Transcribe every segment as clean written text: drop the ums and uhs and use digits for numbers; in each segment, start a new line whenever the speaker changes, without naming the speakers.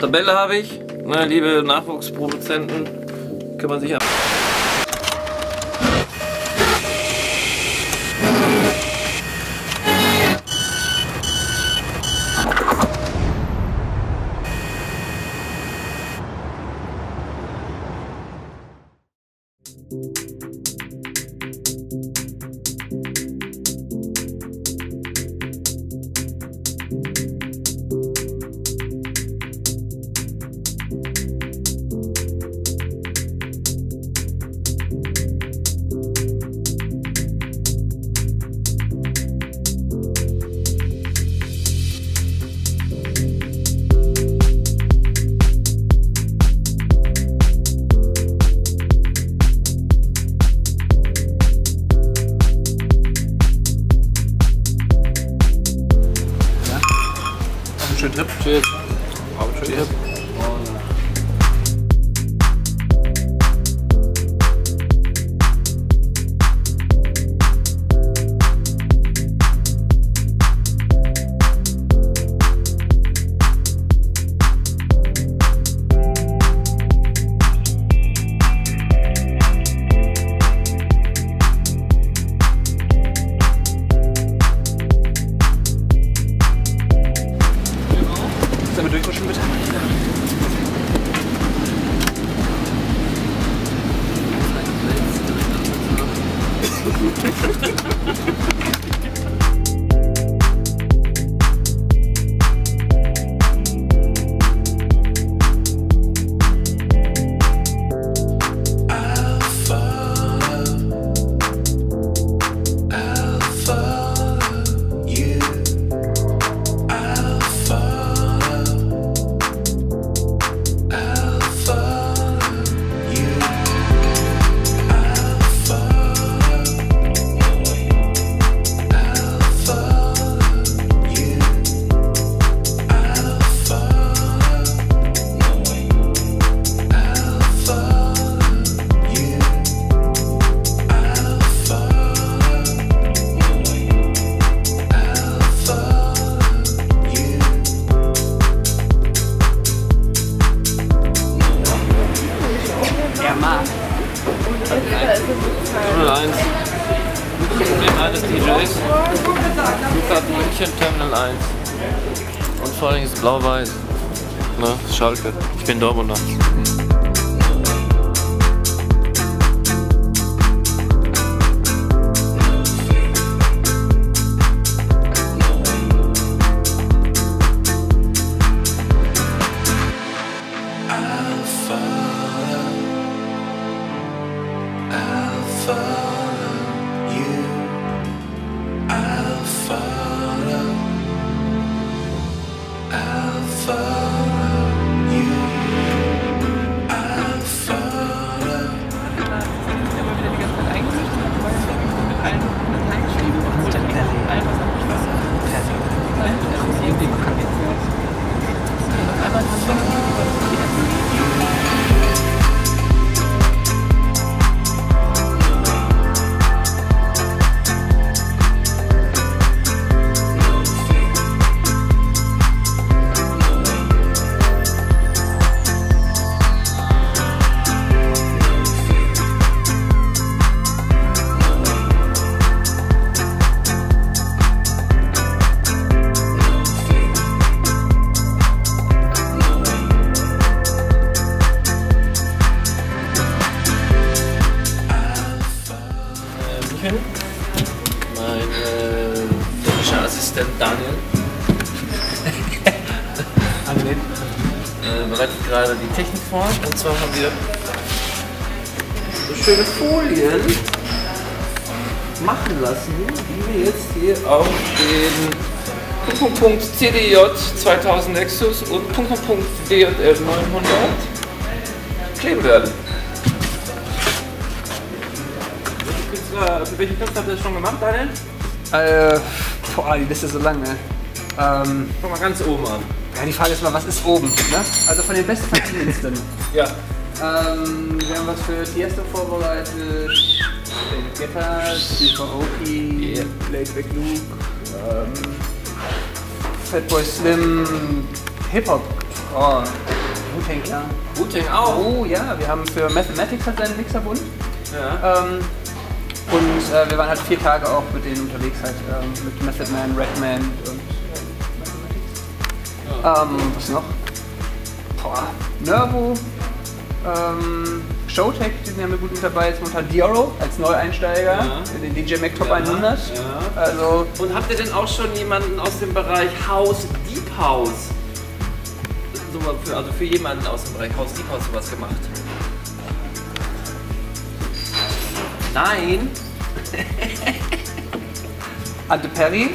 Tabelle habe ich. Na, liebe Nachwuchsproduzenten, kümmern sich ab.
Schönen Trip.
Tschüss.
Tschüss. Sollen wir durchrutschen bitte?
Terminal 1. Problem eines DJs. Flughafen München, Terminal 1. Und vor allem ist blau-weiß. Ne, Schalke. Ich bin Dortmunder. Mein technischer Assistent Daniel bereitet gerade die Technik vor. Und zwar haben wir so schöne Folien machen lassen, die wir jetzt hier auf den CDJ 2000 Nexus und DJL 900 kleben werden. Für welche Künstler habt ihr das schon gemacht, Daniel?
Boah, die Liste ist so lang, ne?
Fang mal ganz oben an.
Ja, die Frage ist mal, was ist oben, ne? Also von den besten Verdiensten.
Ja.
Wir haben was für Tiesto vorbereitet, David Guetta, Steve Aoki, Laidback Luke, Fatboy Slim, Hip-Hop. Oh, Wu-Tang, klar.
Wu-Tang auch?
Oh ja, wir haben für Mathematics halt seinen Mixerbund.
Ja.
Und wir waren halt 4 Tage auch mit denen unterwegs halt, mit Method Man, Redman und Mathematics. Was noch? Boah, Nervo, Showtech, die sind ja mit gut mit dabei, jetzt momentan Dioro als Neueinsteiger, in den DJ Mac Top 100.
Ja.
Also,
und habt ihr denn auch schon jemanden aus dem Bereich House, Deep House, also für jemanden aus dem Bereich House, Deep House sowas gemacht? Nein.
Ante Perry.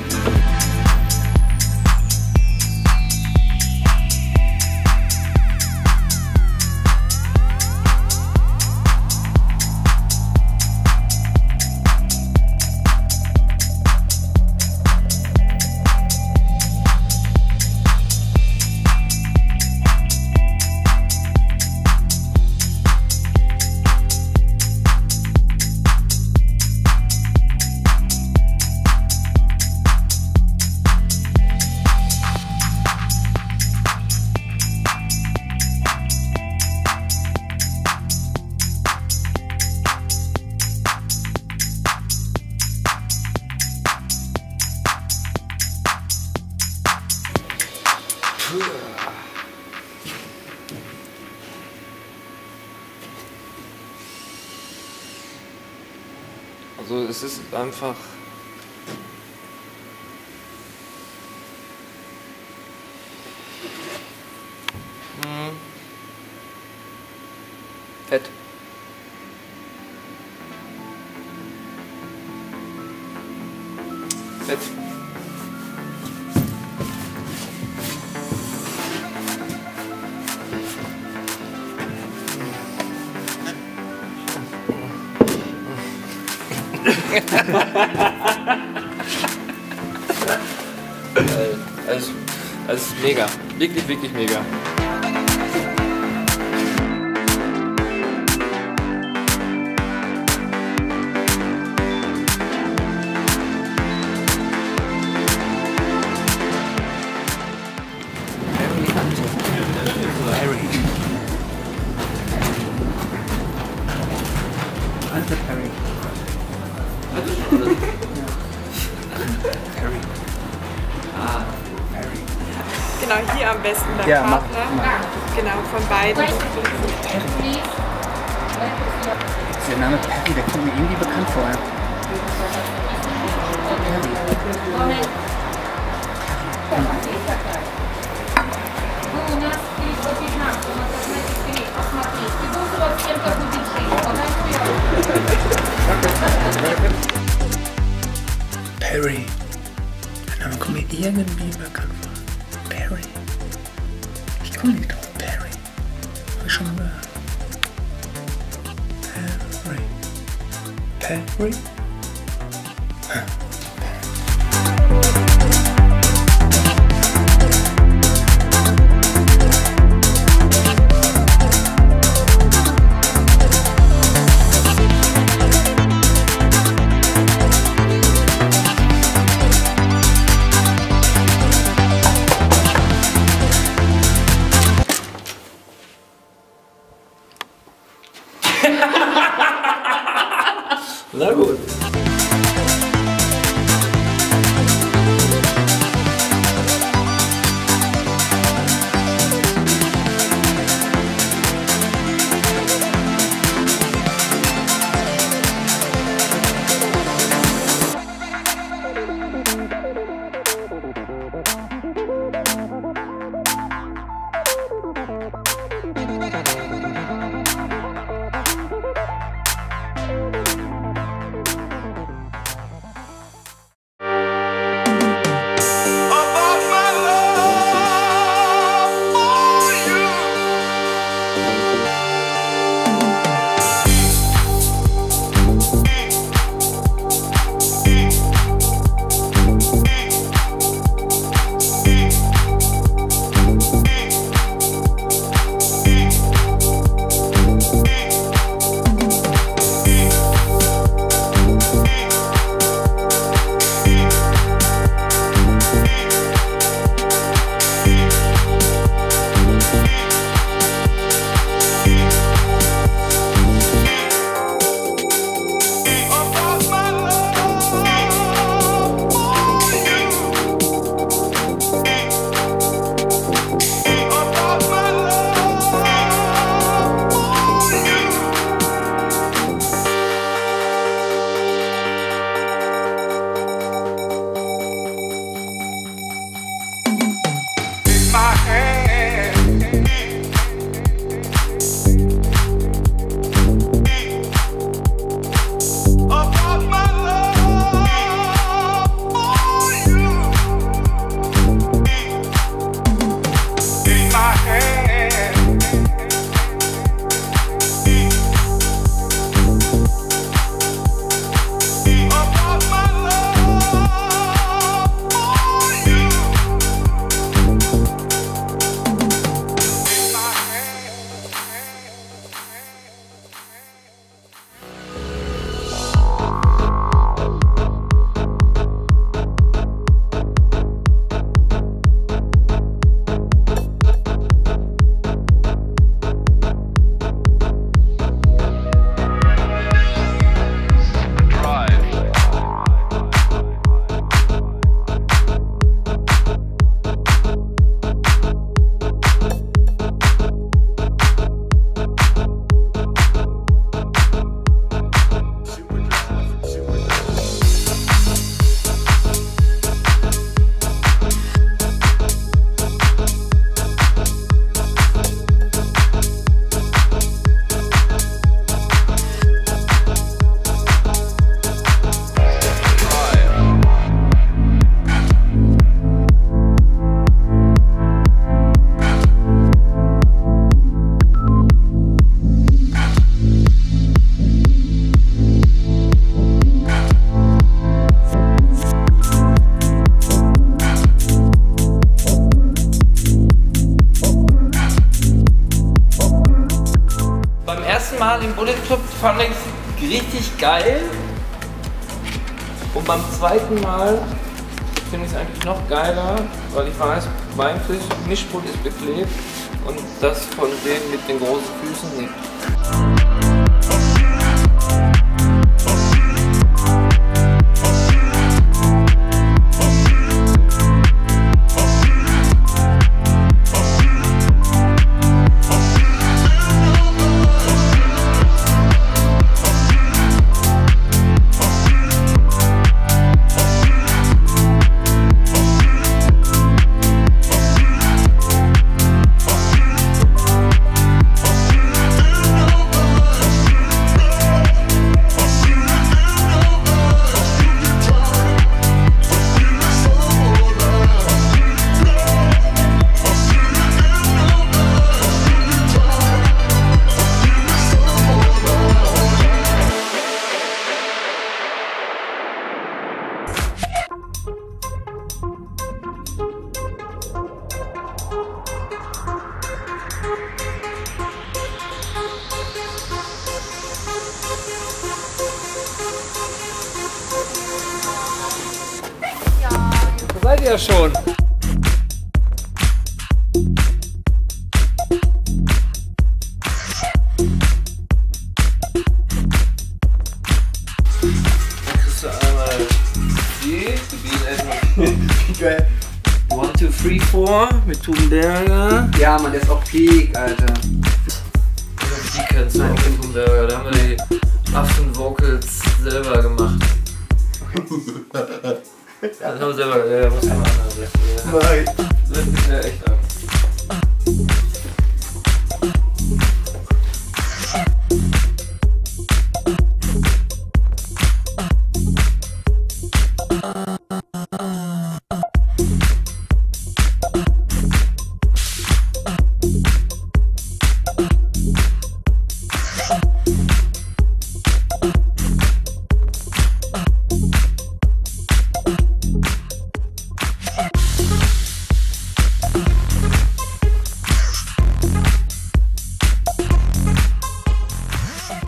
Also es ist einfach...
Fett.
Fett. Also mega. Wirklich, wirklich mega.
Ante Perry. Perry.
Genau, hier am besten beim
Ja,
Partner. Genau, von beiden.
Der Name Perry, der kommt mir irgendwie bekannt vor. Perry. Der Name kommt mir irgendwie bekannt vor. Perry. Ich komme nicht drauf. Perry. Hab ich schon mal gehört. Perry. Perry?
Na gut. fand ich richtig geil. Und beim zweiten Mal finde ich es eigentlich noch geiler, weil ich weiß, mein Mischpult ist beklebt und das von denen mit den großen Füßen nicht. Seid ihr schon? Kriegst du einmal die bieten erstmal 1, 2, 3, 4 mit Thubenberger.
Ja, Mann, der ist auch Peak, Alter.
Die kennst du auch mit Thubenberger, da haben wir die Affen-Vocals selber gemacht. Das haben wir selber, ja, muss man anders. Nein. Das ist ja echt an.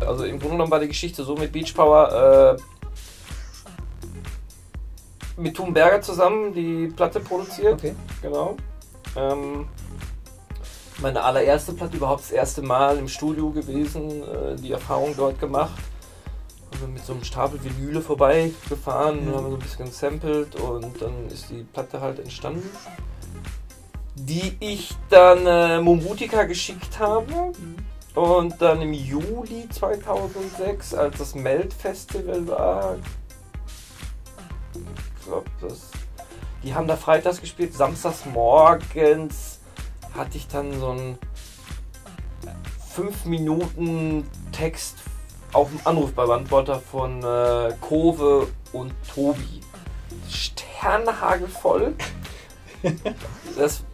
Also im Grunde genommen war die Geschichte so mit Beach Power, mit Thubenberger zusammen die Platte produziert.
Okay.
Genau. Meine allererste Platte, überhaupt das erste Mal im Studio gewesen, die Erfahrung dort gemacht. Haben wir mit so einem Stapel Vinyle vorbeigefahren, haben so ein bisschen gesampelt und dann ist die Platte halt entstanden, die ich dann Mombutika geschickt habe. Und dann im Juli 2006, als das Melt-Festival war, ich glaube, die haben da freitags gespielt, samstags morgens hatte ich dann so einen 5 Minuten Text auf dem Anrufbeantworter von Kove und Tobi. Sternhagelvoll. Das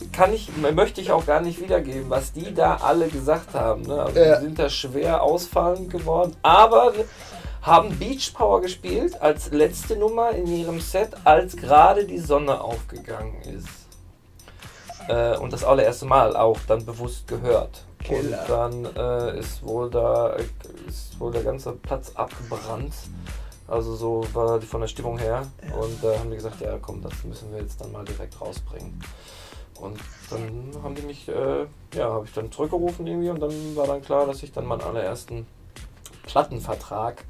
möchte ich auch gar nicht wiedergeben, was die da alle gesagt haben. Ne? Also die sind da schwer ausfallend geworden, aber haben Beach Power gespielt als letzte Nummer in ihrem Set, als gerade die Sonne aufgegangen ist. Und das allererste Mal auch dann bewusst gehört. Killer. Und dann ist wohl der ganze Platz abgebrannt. Also so war die von der Stimmung her. Und da haben die gesagt, ja komm, das müssen wir jetzt dann mal direkt rausbringen. Und dann haben die mich, habe ich dann zurückgerufen irgendwie und dann war dann klar, dass ich dann meinen allerersten Plattenvertrag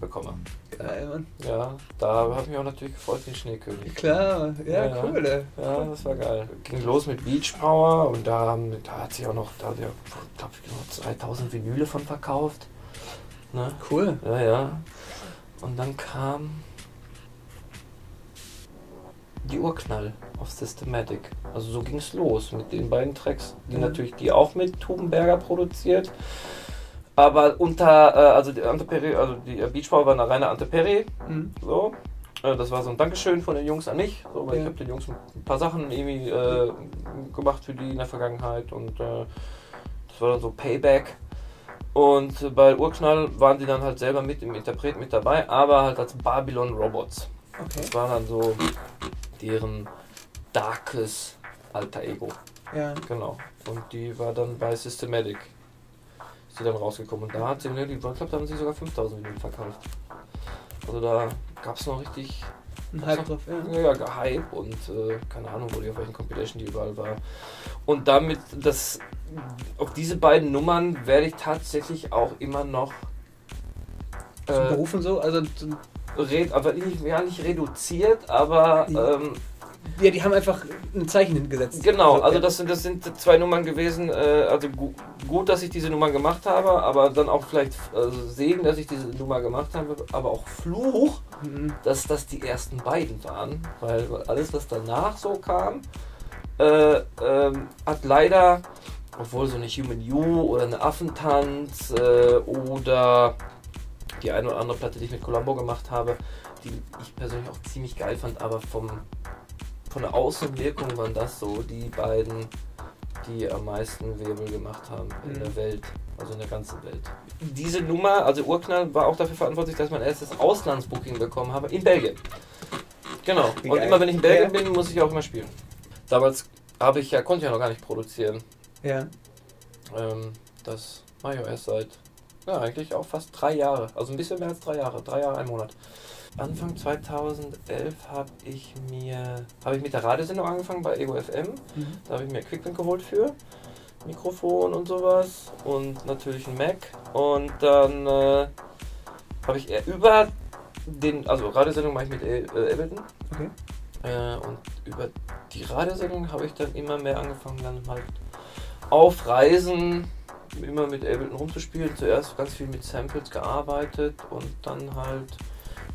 bekomme.
Geil, Mann.
Ja, da habe ich mich auch natürlich gefreut wie ein Schneekönig.
Klar, ja, cool, ey.
Ja, das war geil. Ging los mit Beach Power und da hat sich auch noch, da hat er, glaube ich, 2000 Vinyle von verkauft. Ne?
Cool.
Ja. Und dann kam die Urknall auf Systematic. Also so ging es los mit den beiden Tracks, die natürlich die auch mit Thubenberger produziert. Aber also die Beach Power war eine reine Anteperi. So. Das war so ein Dankeschön von den Jungs an mich. So, weil ich habe den Jungs ein paar Sachen irgendwie gemacht für die in der Vergangenheit und das war dann so Payback. Und bei Urknall waren die dann halt selber mit im Interpret mit dabei, aber halt als Babylon Robots. Okay. Das war dann so deren darkes Alter Ego. Ja. Genau. Und die war dann bei Systematic. die dann rausgekommen. Und da hat sie, ich glaube, da haben sie sogar 5000 Vinyl verkauft. Also da gab es noch richtig
ein Hype drauf,
ja, Hype und keine Ahnung, wo die auf welchen Compilation die überall war. Und damit, auf diese beiden Nummern werde ich tatsächlich auch immer noch
berufen so, also
aber nicht reduziert, aber
ja, die haben einfach ein Zeichen hingesetzt.
Genau, also das sind zwei Nummern gewesen, also gut, dass ich diese Nummer gemacht habe, aber dann auch vielleicht Segen, dass ich diese Nummer gemacht habe, aber auch Fluch, dass das die ersten beiden waren, weil alles, was danach so kam, hat leider, obwohl so eine Human You oder eine Affentanz oder die eine oder andere Platte, die ich mit Columbo gemacht habe, die ich persönlich auch ziemlich geil fand, aber von der Außenwirkung waren das so die beiden, die am meisten Wirbel gemacht haben in der Welt, also in der ganzen Welt. Diese Nummer, also Urknall, war auch dafür verantwortlich, dass ich mein erstes Auslandsbooking bekommen habe in Belgien. Genau. Und immer wenn ich in Belgien bin, muss ich auch immer spielen. Damals konnte ich ja noch gar nicht produzieren.
Ja.
Das mache ich auch erst seit, eigentlich auch fast 3 Jahre. Also ein bisschen mehr als 3 Jahre. 3 Jahre, 1 Monat. Anfang 2011 habe ich mit der Radiosendung angefangen bei Ego FM. Da habe ich mir Equipment geholt für Mikrofon und sowas und natürlich ein Mac. Und dann habe ich über Radiosendung mache ich mit Ableton.
Okay.
Und über die Radiosendung habe ich dann immer mehr angefangen, dann halt auf Reisen immer mit Ableton rumzuspielen. Zuerst ganz viel mit Samples gearbeitet und dann halt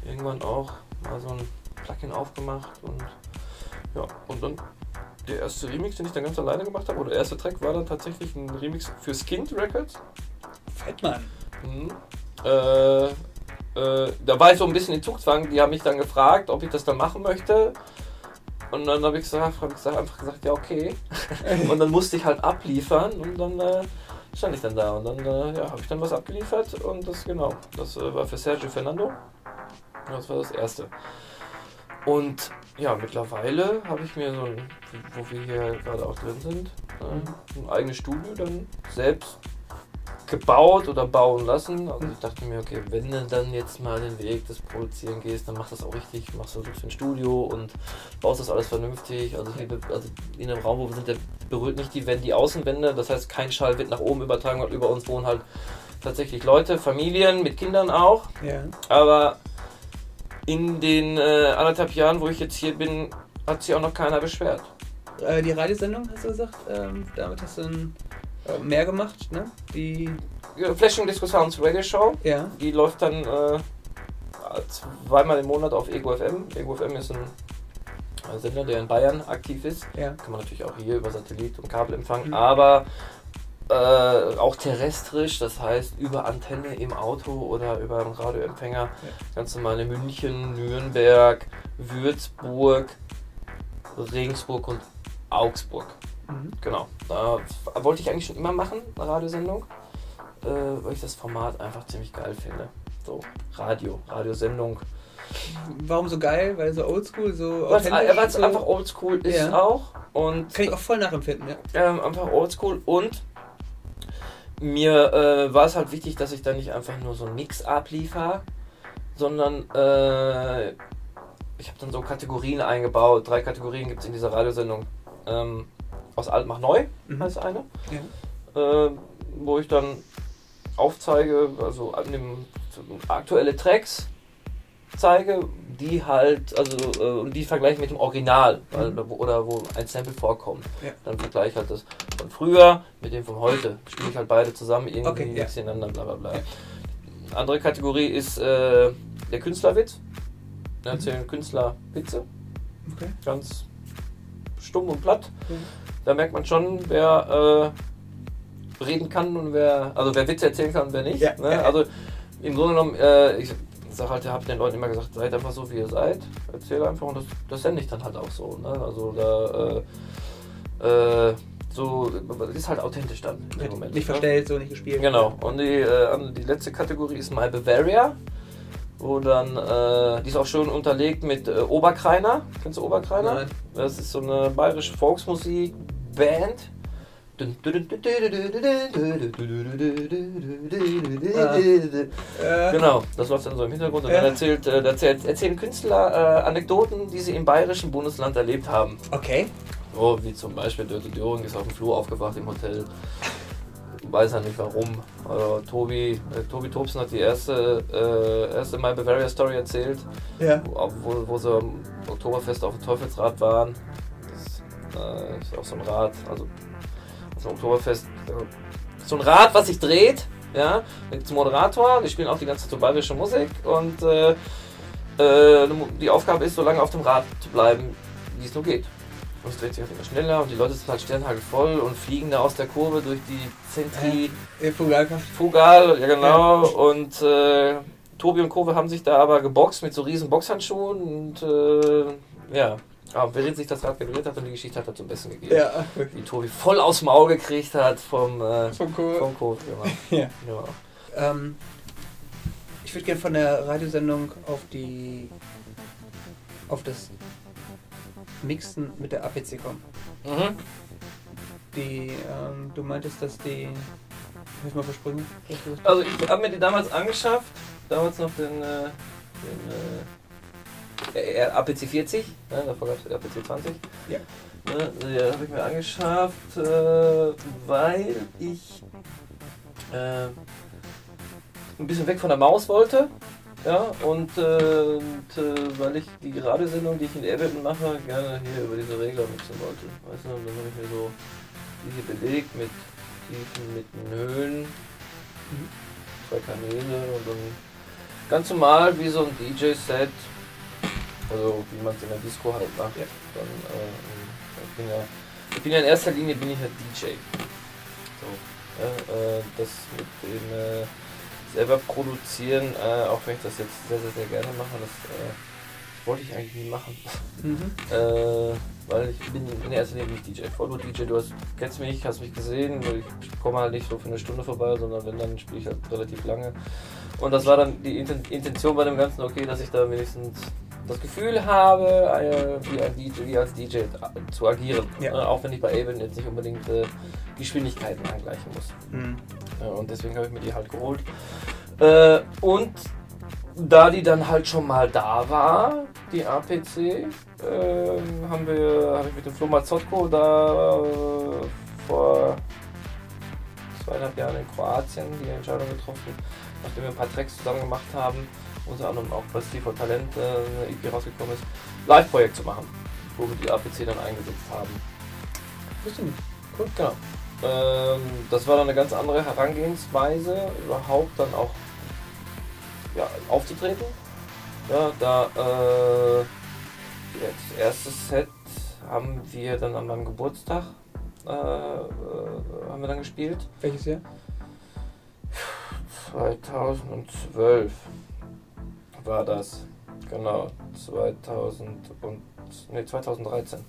irgendwann auch mal so ein Plugin aufgemacht und dann der erste Remix, den ich dann ganz alleine gemacht habe, oder der erste Track war dann tatsächlich ein Remix für Skint Records.
Fett, Mann.
Da war ich so ein bisschen in Zugzwang, die haben mich dann gefragt, ob ich das dann machen möchte. Und dann habe ich einfach gesagt, ja okay. Und dann musste ich halt abliefern und dann stand ich dann da und dann habe ich dann was abgeliefert und das war für Sergio Fernando. Das war das erste. Und ja, mittlerweile habe ich mir wo wir hier gerade auch drin sind, ein eigenes Studio dann selbst gebaut oder bauen lassen. Also ich dachte mir, okay, wenn du dann jetzt mal den Weg des Produzieren gehst, dann machst du das auch richtig, machst du so ein Studio und baust das alles vernünftig. Also in dem Raum, wo wir sind, der berührt nicht die Außenwände, das heißt kein Schall wird nach oben übertragen, weil über uns wohnen halt tatsächlich Leute, Familien mit Kindern auch. Ja. Aber in den 1,5 Jahren, wo ich jetzt hier bin, hat sich auch noch keiner beschwert.
Die Radiosendung, hast du gesagt, damit hast du mehr gemacht, ne? Die
Flashing Disco Sounds Radio Show,
ja.
Die läuft dann 2-mal im Monat auf Ego FM. Ego FM ist ein Sender, der in Bayern aktiv ist. Ja. Kann man natürlich auch hier über Satellit und Kabel empfangen, aber auch terrestrisch, das heißt über Antenne im Auto oder über einen Radioempfänger, ganz normal in München, Nürnberg, Würzburg, Regensburg und Augsburg. Genau, da wollte ich eigentlich schon immer machen, eine Radiosendung, weil ich das Format einfach ziemlich geil finde. So, Radiosendung.
Warum so geil? Weil so oldschool, so
authentisch? Weil es einfach oldschool ist auch. Und
kann ich auch voll nachempfinden,
einfach oldschool und mir war es halt wichtig, dass ich da nicht einfach nur so einen Mix abliefere, sondern ich habe dann so Kategorien eingebaut. 3 Kategorien gibt es in dieser Radiosendung. Aus alt macht neu, heißt eine. Ja. Wo ich dann aufzeige, also aktuelle Tracks zeige, die halt, und die vergleichen mit dem Original, oder wo ein Sample vorkommt. Ja. Dann vergleiche ich halt das von früher mit dem von heute. Spiele ich halt beide zusammen, irgendwie miteinander, bla bla bla. Ja. Eine andere Kategorie ist der Künstlerwitz. Da erzählen Künstler Witze. Okay. Ganz stumm und platt. Da merkt man schon, wer reden kann und wer Witze erzählen kann und wer nicht. Ja. Ne? Also im Grunde genommen, ich sag halt, habe den Leuten immer gesagt, seid einfach so wie ihr seid, erzähle einfach und das sende ich dann halt auch so. Ne? Also da so ist halt authentisch dann in dem Moment.
Nicht verstellt, so nicht gespielt.
Genau. Und die letzte Kategorie ist My Bavaria, wo dann die ist auch schon unterlegt mit Oberkreiner. Kennst du Oberkreiner? Nein. Das ist so eine bayerische Volksmusikband, Genau, das läuft dann so im Hintergrund und dann erzählen Künstler Anekdoten, die sie im bayerischen Bundesland erlebt haben.
Okay.
So, wie zum Beispiel Dörte Döring ist auf dem Flur aufgewacht im Hotel. Weiß ja nicht warum. Tobi Tobsen hat die erste My Bavaria Story erzählt, wo sie am Oktoberfest auf dem Teufelsrad waren. Das ist auch so ein Rad, also so ein Oktoberfest, so ein Rad, was sich dreht. Ja, da gibt es einen Moderator, die spielen auch die ganze Zeit so bayerische Musik und die Aufgabe ist, so lange auf dem Rad zu bleiben, wie es nur geht. Und es dreht sich auch immer schneller und die Leute sind halt sternhagelvoll und fliegen da aus der Kurve durch die Fugal, ja genau. Ja. Und Tobi und Kurve haben sich da aber geboxt mit so riesen Boxhandschuhen und während sich das Rad gedreht hat und die Geschichte hat er zum Besten gegeben. Ja, wie Tobi voll aus dem Auge gekriegt hat vom Kurve. Genau.
Ja. Ja. Ich würde gerne von der Radiosendung auf das Mixen mit der APC kommen. Mhm. Du meintest, dass die... Hab ich mal versprungen?
Also ich habe mir die damals angeschafft, damals noch den APC 40, davor gab es den APC 20. Ja. Die habe ich mir angeschafft, weil ich ein bisschen weg von der Maus wollte. Ja, und weil ich die Radiosendung, die ich in Ableton mache, gerne hier über diese Regler mixen wollte. Weißt du, und dann habe ich mir so die hier belegt mit Tiefen, Mitten, Höhen, 2 Kanäle und dann ganz normal wie so ein DJ-Set, also wie man es in der Disco halt macht. Ja. Dann, ich bin ja in erster Linie bin ich ja DJ. So, das mit dem selber produzieren, auch wenn ich das jetzt sehr, sehr, sehr gerne mache, das wollte ich eigentlich nie machen. Weil ich bin in erster Linie nicht DJ. Vollblut-DJ, du kennst mich, hast mich gesehen, ich komme halt nicht so für eine Stunde vorbei, sondern wenn, dann spiele ich halt relativ lange. Und das war dann die Intention bei dem Ganzen, okay, dass ich da wenigstens das Gefühl habe, wie als DJ zu agieren. Ja. Auch wenn ich bei Ableton jetzt nicht unbedingt Geschwindigkeiten angleichen muss. Mhm. Und deswegen habe ich mir die halt geholt. Und da die dann halt schon mal da war, die APC, habe ich mit dem Flo Mazzotko da vor 2,5 Jahren in Kroatien die Entscheidung getroffen, nachdem wir ein paar Tracks zusammen gemacht haben, unter anderem auch bei Steve for Talent eine EP rausgekommen ist, Live-Projekt zu machen, wo wir die APC dann eingesetzt haben. Cool. Genau. Das war dann eine ganz andere Herangehensweise, überhaupt dann auch aufzutreten. Ja, das erste Set haben wir dann an meinem Geburtstag haben wir dann gespielt.
Welches Jahr?
2012 war das. Genau, 2013.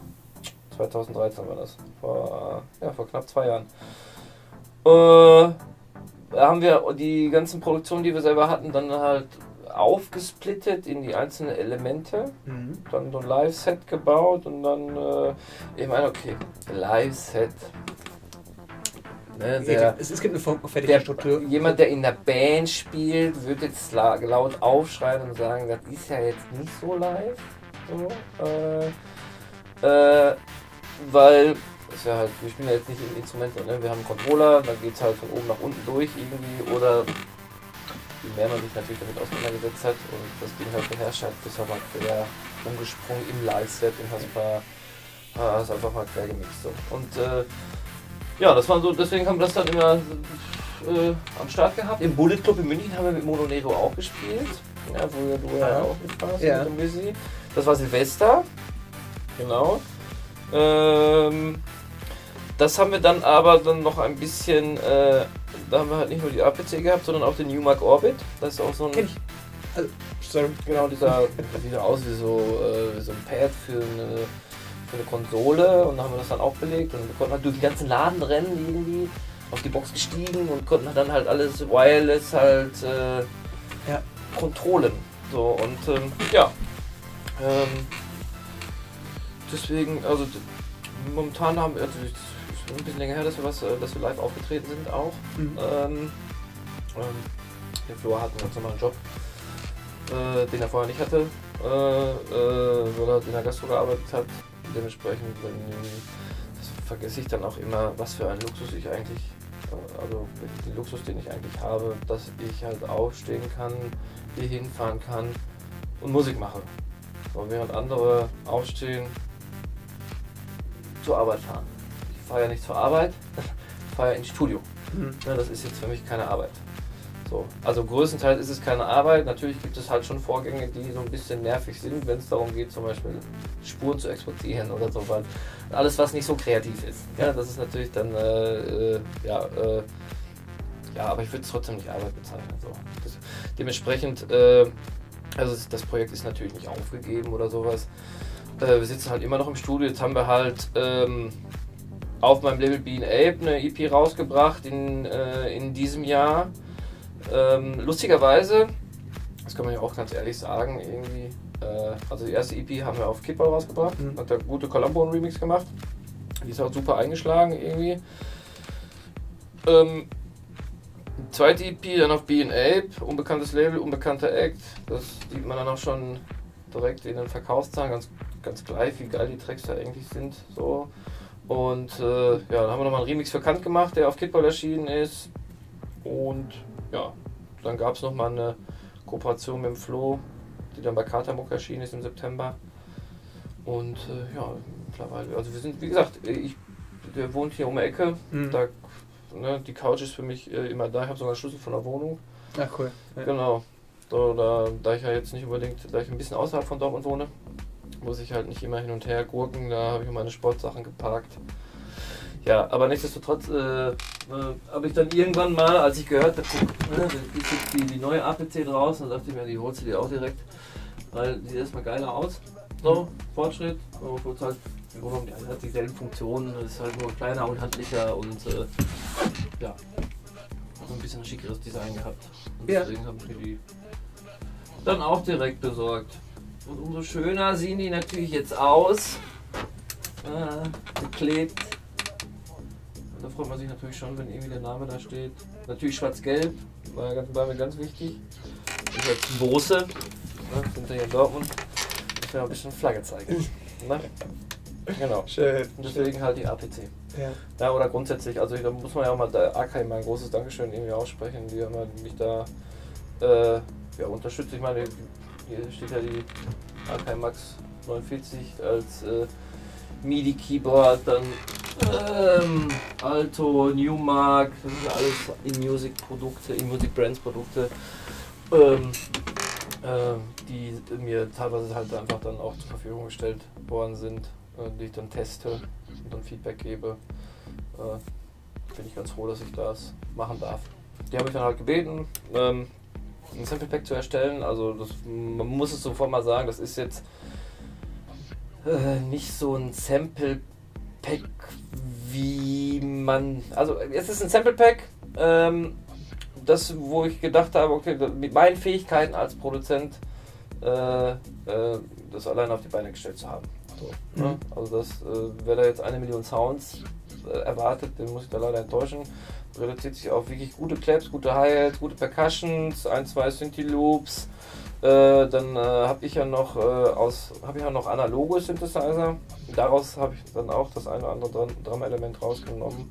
2013 war das. Vor knapp 2 Jahren. Da haben wir die ganzen Produktionen, die wir selber hatten, dann halt aufgesplittet in die einzelnen Elemente. Mhm. Dann so ein Live-Set gebaut und dann, ich meine, okay, Live-Set. Ne,
es gibt eine fertige Struktur.
Jemand, der in der Band spielt, wird jetzt laut aufschreien und sagen, das ist ja jetzt nicht so live. So, weil halt, wir spielen ja jetzt nicht im Instrument, ne? Wir haben einen Controller, dann geht es halt von oben nach unten durch irgendwie, oder je mehr man sich natürlich damit auseinandergesetzt hat und das Ding halt beherrscht hat, bist du mal quer umgesprungen im Live-Set und hast einfach mal quer gemixt. So. Und das war so, deswegen haben wir das dann immer am Start gehabt. Im Bullet Club in München haben wir mit Mono Nero auch gespielt, ja, wo du ja auch mitfährst mit dem Music. Das war Silvester, genau. Das haben wir dann aber noch ein bisschen, da haben wir halt nicht nur die APC gehabt, sondern auch den Numark Orbit. Das ist auch so ein...
Kenn ich. Also, sorry.
Genau, dieser sieht aus wie so ein Pad für eine Konsole, und da haben wir das dann auch belegt und wir konnten halt durch den ganzen Laden rennen irgendwie, auf die Box gestiegen und konnten dann halt alles wireless halt kontrollen. So, und deswegen, also momentan haben wir, also ein bisschen länger her, dass wir live aufgetreten sind auch. Der Flo hat einen ganz normalen Job, den er vorher nicht hatte, weil er in der Gastro gearbeitet hat. Dementsprechend das vergesse ich dann auch immer, was für ein Luxus ich eigentlich, also den Luxus, den ich eigentlich habe, dass ich halt aufstehen kann, hier hinfahren kann und Musik mache. So, während andere aufstehen, zur Arbeit fahren. Ich fahre ja nicht zur Arbeit, ich fahre ja ins Studio. Ja, das ist jetzt für mich keine Arbeit. So, also größtenteils ist es keine Arbeit. Natürlich gibt es halt schon Vorgänge, die so ein bisschen nervig sind, wenn es darum geht, zum Beispiel Spuren zu exportieren oder so. Alles, was nicht so kreativ ist. Ja, das ist natürlich dann, aber ich würde es trotzdem nicht Arbeit bezeichnen. So. Dementsprechend, also das Projekt ist natürlich nicht aufgegeben oder sowas. Wir sitzen halt immer noch im Studio. Jetzt haben wir halt auf meinem Label Bean Ape eine EP rausgebracht in diesem Jahr. Lustigerweise, das kann man ja auch ganz ehrlich sagen, irgendwie, also die erste EP haben wir auf Kidball rausgebracht, hat da gute Columbo und Remix gemacht, die ist auch super eingeschlagen irgendwie. Zweite EP dann auf Bean Ape, unbekanntes Label, unbekannter Act, das sieht man dann auch schon direkt in den Verkaufszahlen, ganz gleich, wie geil die Tracks da eigentlich sind, so. Und dann haben wir nochmal einen Remix für Kant gemacht, der auf Kidball erschienen ist. Und ja, dann gab es nochmal eine Kooperation mit dem Flo, die dann bei Katamuk erschienen ist im September. Und mittlerweile, also wir sind, wie gesagt, der wohnt hier um die Ecke. Da, die Couch ist für mich immer da, ich habe sogar einen Schlüssel von der Wohnung.
Ach cool. Ja.
Genau. So, da ich ja jetzt nicht unbedingt, da ich ein bisschen außerhalb von Dortmund wohne, muss ich halt nicht immer hin und her gurken, da habe ich meine Sportsachen geparkt. Ja, aber nichtsdestotrotz habe ich dann irgendwann mal, als ich gehört habe, die neue APC draußen, dann dachte ich mir, die holst du dir auch direkt, weil die sieht erstmal geiler aus. So, Fortschritt, halt, die hat dieselben Funktionen, ist halt nur kleiner und handlicher und so ein bisschen ein schickeres Design gehabt. Und deswegen habe ich mir die dann auch direkt besorgt. Und umso schöner sehen die natürlich jetzt aus. Geklebt. Da freut man sich natürlich schon, wenn irgendwie der Name da steht. Natürlich schwarz-gelb, war mir ganz wichtig. Und jetzt Bosse, sind wir hier in Dortmund, dass wir ein bisschen Flagge zeigen. Genau.
Schön.
Und deswegen halt die APC.
Ja.
Oder grundsätzlich, also da muss man ja auch mal der Akai mal ein großes Dankeschön irgendwie aussprechen, die haben mich da unterstützt. Ich meine, hier steht ja die Akai Max 49 als MIDI-Keyboard, dann Alto, Newmark, das sind ja alles In-Music-Produkte, In-Music-Brands-Produkte, die mir teilweise halt einfach dann auch zur Verfügung gestellt worden sind, die ich dann teste und dann Feedback gebe. Bin ich ganz froh, dass ich das machen darf. Die habe ich dann halt gebeten, ein Sample Pack zu erstellen. Also man muss es sofort mal sagen, das ist jetzt nicht so ein Sample Pack, wie man, also es ist ein Sample Pack, wo ich gedacht habe, okay, mit meinen Fähigkeiten als Produzent das alleine auf die Beine gestellt zu haben. So, ne? Also wer da jetzt 1 Million Sounds erwartet, den muss ich da leider enttäuschen. Reduziert sich auf wirklich gute Claps, gute Hi-Hats, gute Percussions, 1, 2 Synthi-Loops. Dann habe ich ja noch analoge Synthesizer. Daraus habe ich dann auch das eine oder andere Drum-Element rausgenommen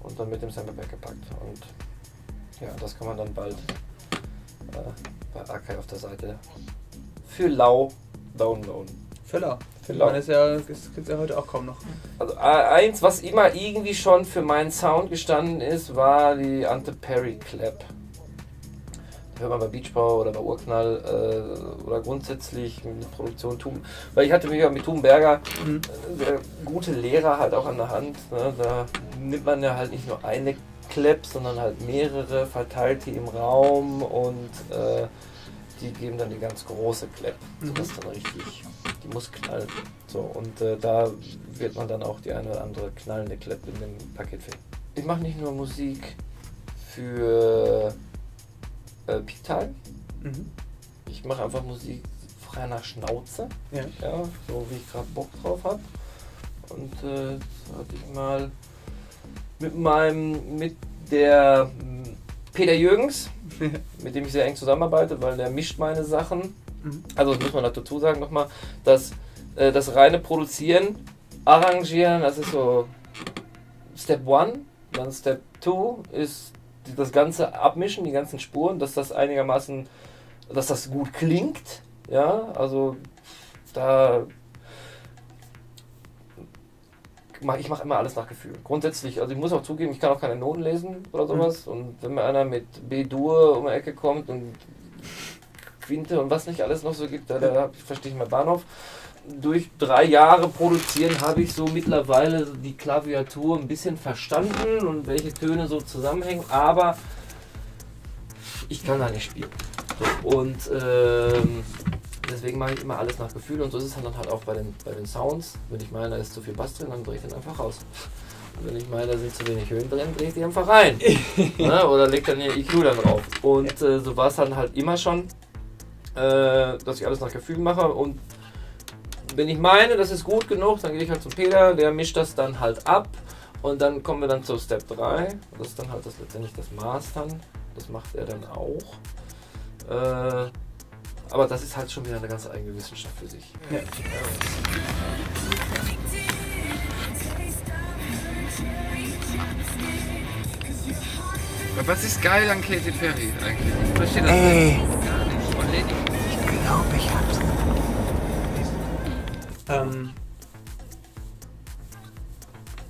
und dann mit dem Sample Pack gepackt. Und ja, das kann man dann bald bei Akai auf der Seite für lau downloaden.
Für lau. Das gibt es ja heute auch kaum noch.
Also eins, was immer irgendwie schon für meinen Sound gestanden ist, war die Ante Perry Clap. Da hört man bei Beach Power oder bei Urknall oder grundsätzlich mit Produktion tun. Weil ich hatte mich ja mit Thunberger gute Lehrer halt auch an der Hand. Ne? Da nimmt man ja halt nicht nur eine Clap, sondern halt mehrere, verteilt die im Raum und die geben dann die ganz große Clap. Das ist dann richtig, die muss knallen. So, und da wird man dann auch die eine oder andere knallende Clap in dem Paket finden. Ich mache nicht nur Musik für Peak Time. Ich mache einfach Musik frei nach Schnauze. Ja, so wie ich gerade Bock drauf habe. Und hatte ich mal mit der Peter Jürgens, mit dem ich sehr eng zusammenarbeite, weil der mischt meine Sachen. Also das muss man dazu sagen nochmal, dass das reine Produzieren, Arrangieren, das ist so Step 1, dann Step 2 ist das ganze Abmischen, die ganzen Spuren, dass das einigermaßen, dass das gut klingt, ja, also ich mache immer alles nach Gefühl. Grundsätzlich, also ich muss auch zugeben, ich kann auch keine Noten lesen oder sowas. Und wenn mir einer mit B-Dur um die Ecke kommt und Quinte und was nicht alles noch so gibt, da verstehe ich mal Bahnhof. Durch 3 Jahre Produzieren habe ich so mittlerweile die Klaviatur ein bisschen verstanden und welche Töne so zusammenhängen, aber ich kann da nicht spielen. So, und deswegen mache ich immer alles nach Gefühl und so ist es dann halt auch bei den Sounds. Wenn ich meine, da ist zu viel Bass drin, dann drehe ich den einfach raus. Und wenn ich meine, da sind zu wenig Höhen drin, drehe ich die einfach rein. Ne? Oder leg dann den EQ dann drauf. Und so war es dann halt immer schon, dass ich alles nach Gefühl mache. Und wenn ich meine, das ist gut genug, dann gehe ich halt zum Peter, der mischt das dann halt ab. Und dann kommen wir dann zu Step 3. Das ist dann halt letztendlich das Mastern. Das macht er dann auch. Aber das ist halt schon wieder eine ganz eigene Wissenschaft für sich. Ja.
Was ist geil an Katy Perry eigentlich? Ich verstehe das nicht. Gar nicht. Und Lady.
Ich glaube, ich hab's.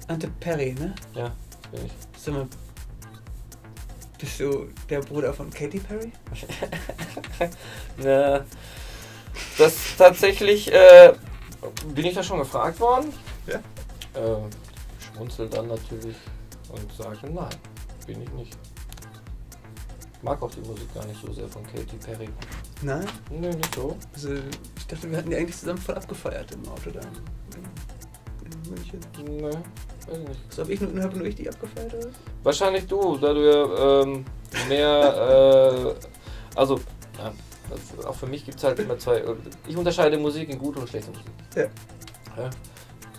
Ante Perry, ne?
Ja, bin ich.
Sag mal, bist du der Bruder von Katy Perry?
Ne, das tatsächlich bin ich da schon gefragt worden.
Ja.
Schmunzel dann natürlich und sage nein, bin ich nicht. Ich mag auch die Musik gar nicht so sehr von Katy Perry.
Nein?
Nee, nicht so.
Also, ich dachte, wir hatten die eigentlich zusammen voll abgefeiert im Auto da in München.
Nee, weiß ich nicht.
So habe nur ich die abgefeiert, oder?
Wahrscheinlich du, da du ja mehr, also, ja, auch für mich gibt es halt immer zwei, ich unterscheide Musik in gute und schlechte Musik.
Ja.
Ja,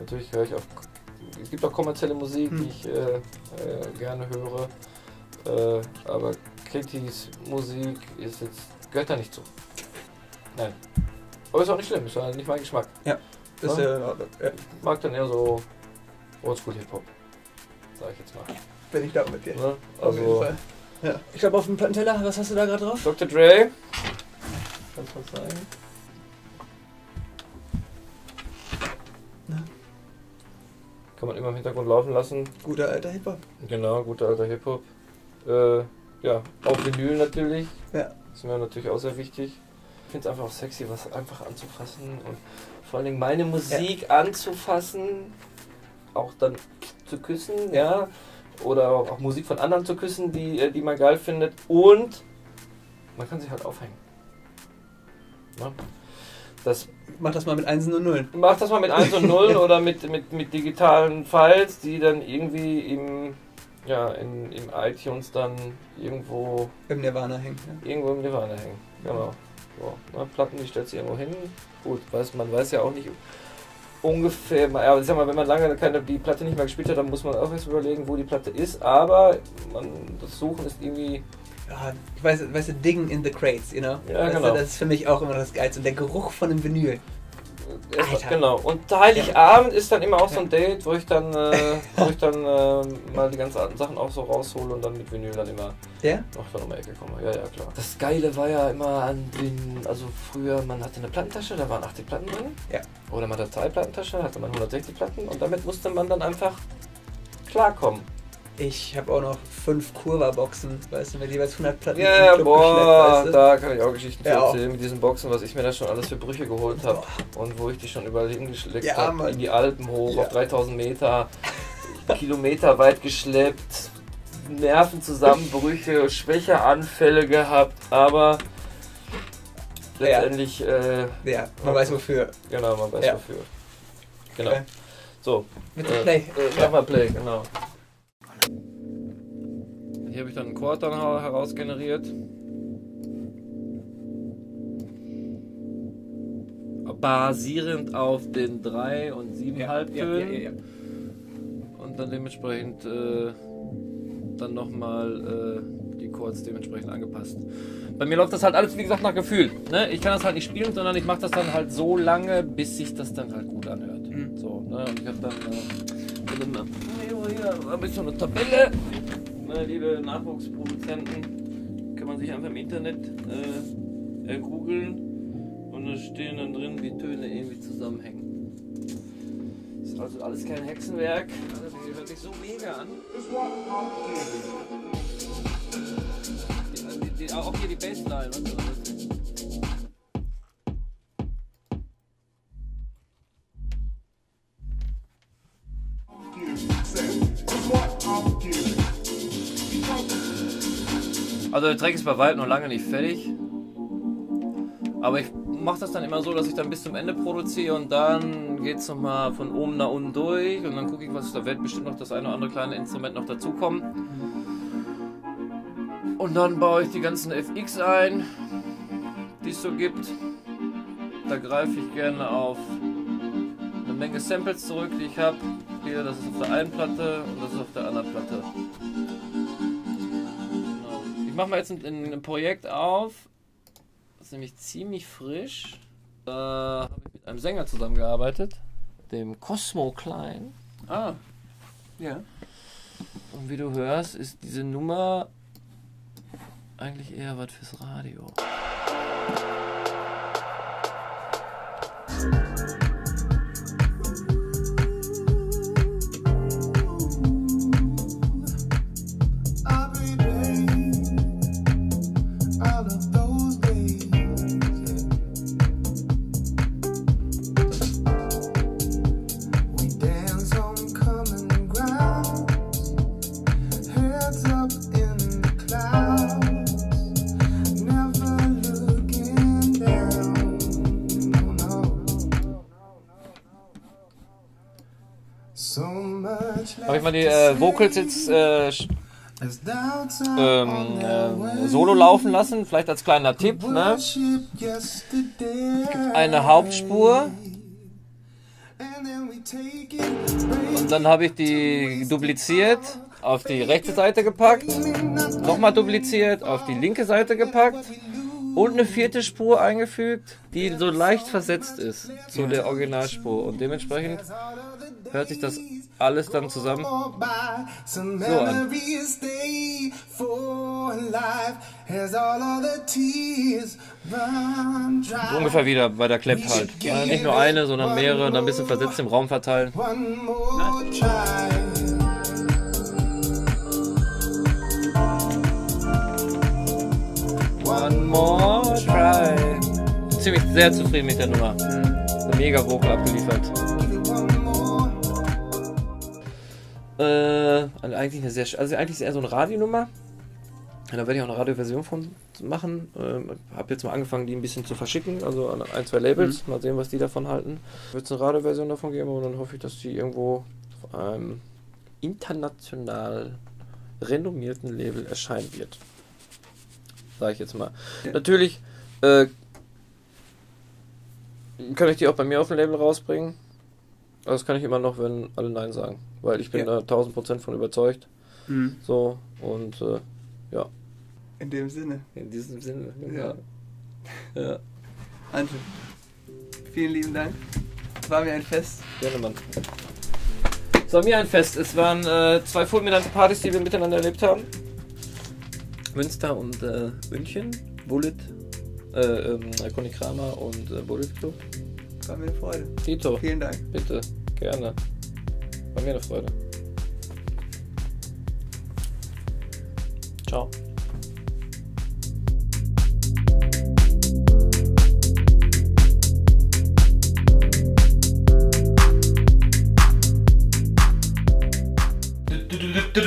natürlich höre ich auch, es gibt auch kommerzielle Musik, die ich gerne höre, aber Katys Musik ist jetzt, gehört da nicht zu. Nein. Aber ist auch nicht schlimm, ist halt nicht mein Geschmack.
Ja, ist ja in Ordnung. Ja.
Ich mag dann eher so Oldschool Hip-Hop, sag ich jetzt mal.
Bin ich da mit dir.
Ne?
Auf jeden
Also,
Fall. Ja. Ich glaube auf dem Plattenteller, was hast du da gerade drauf?
Dr. Dre. Kannst du was sagen?
Na?
Kann man immer im Hintergrund laufen lassen.
Guter alter Hip-Hop.
Genau, guter alter Hip-Hop. Ja, auf Vinyl natürlich.
Ja.
Das ist mir natürlich auch sehr wichtig. Ich finde es einfach auch sexy, was einfach anzufassen und vor allen Dingen meine Musik anzufassen, auch dann zu küssen, ja. Oder auch Musik von anderen zu küssen, die man geil findet. Und man kann sich halt aufhängen. Ja.
Mach das mal mit 1 und 0.
Mach das mal mit 1 und 0 oder mit digitalen Files, die dann irgendwie im iTunes dann irgendwo
im Nirvana hängen. Ja.
Irgendwo im Nirvana hängen. Genau. So, ne, Platten, die stellt sich irgendwo hin. Gut, man weiß ja auch nicht ungefähr, aber ich sag mal, wenn man lange die Platte nicht mehr gespielt hat, dann muss man auch erst überlegen, wo die Platte ist, aber das Suchen ist irgendwie...
Ja, ich weiß du, digging in the crates, you know?
Ja,
weißt
genau.
Du, das ist für mich auch immer das Geilste. Und der Geruch von einem Vinyl.
Alter. Genau. Und Heiligabend ist dann immer auch so ein Date, wo ich dann, mal die ganzen alten Sachen auch so raushole und dann mit Vinyl dann immer noch von um die Ecke komme. Ja, klar. Das Geile war ja immer also früher, man hatte eine Plattentasche, da waren 80 Platten drin. Ja. Oder man hatte 2 Plattentasche, hatte man 160 Platten und damit musste man dann einfach klarkommen.
Ich habe auch noch 5 Kurva-Boxen, weißt du, mit jeweils 100 Platten.
Ja, boah,
weißt du?
da kann ich auch Geschichten erzählen
auch.
mit diesen Boxen, was ich mir da schon alles für Brüche geholt habe und wo ich die schon überall hingeschleppt habe, in die Alpen hoch, auf 3000 Meter, Kilometer weit geschleppt, Nervenzusammenbrüche, Schwächeanfälle gehabt, aber letztendlich...
man weiß wofür.
Genau, man weiß wofür. Genau.
Okay.
So.
Mit Play.
Mach mal Play, genau. Hier habe ich dann einen Chord dann herausgeneriert. Basierend auf den 3 und 7 Halbtönen. Und dann dementsprechend dann nochmal die Chords dementsprechend angepasst. Bei mir läuft das halt alles, wie gesagt, nach Gefühl. Ne? Ich kann das halt nicht spielen, sondern ich mache das dann halt so lange, bis sich das dann halt gut anhört. So, ne? Und ich habe dann hier ein bisschen eine Tabelle. Ne, liebe Nachwuchsproduzenten, kann man sich einfach im Internet googeln und da stehen dann drin, wie Töne irgendwie zusammenhängen. Ist also alles kein Hexenwerk. Das hört sich so mega an. Auch hier die Bassline. Also der Track ist bei weitem noch lange nicht fertig. Aber ich mache das dann immer so, dass ich dann bis zum Ende produziere und dann geht es nochmal von oben nach unten durch und dann gucke ich, da wird bestimmt noch das eine oder andere kleine Instrument noch dazukommen. Und dann baue ich die ganzen FX ein, die es so gibt. Da greife ich gerne auf eine Menge Samples zurück, die ich habe. Hier, das ist auf der einen Platte und das ist auf der anderen Platte. Genau. Ich mache mal jetzt ein Projekt auf. Das ist nämlich ziemlich frisch. Da habe ich mit einem Sänger zusammengearbeitet, dem Cosmo Klein.
Ah, ja.
Und wie du hörst, ist diese Nummer eigentlich eher was fürs Radio. Habe ich mal die Vocals jetzt solo laufen lassen, vielleicht als kleiner Tipp. Ne? Es gibt eine Hauptspur und dann habe ich die dupliziert, auf die rechte Seite gepackt, nochmal dupliziert, auf die linke Seite gepackt und eine vierte Spur eingefügt, die so leicht versetzt ist zu der Originalspur und dementsprechend hört sich das alles dann zusammen so an. So ungefähr wieder bei der Clap halt. Ja, nicht nur eine, sondern mehrere und dann ein bisschen versetzt im Raum verteilen. One more try. Ziemlich sehr zufrieden mit der Nummer. Mega Vocal abgeliefert. Eigentlich eine eigentlich eher so eine Radionummer. Da werde ich auch eine Radioversion von machen. Habe jetzt mal angefangen, die ein bisschen zu verschicken, also an 1, 2 Labels. Mal sehen, was die davon halten. Wird es eine Radioversion davon geben und dann hoffe ich, dass die irgendwo auf einem international renommierten Label erscheinen wird. Sage ich jetzt mal. Ja. Natürlich kann ich die auch bei mir auf dem Label rausbringen. Aber das kann ich immer noch, wenn alle Nein sagen. Weil ich bin da 1000% von überzeugt. So, und ja.
In dem Sinne.
In diesem Sinne,
ja.
Ja.
Ante, vielen lieben Dank. Es war mir ein Fest.
Gerne, Mann. Es war mir ein Fest. Es waren 2 fulminante Partys, die wir miteinander erlebt haben. Münster und München. Bullet, Conny Kramer und Bullet Club.
War mir eine Freude.
Tito.
Vielen Dank.
Bitte, gerne. War mir eine Freude. Ciao. Du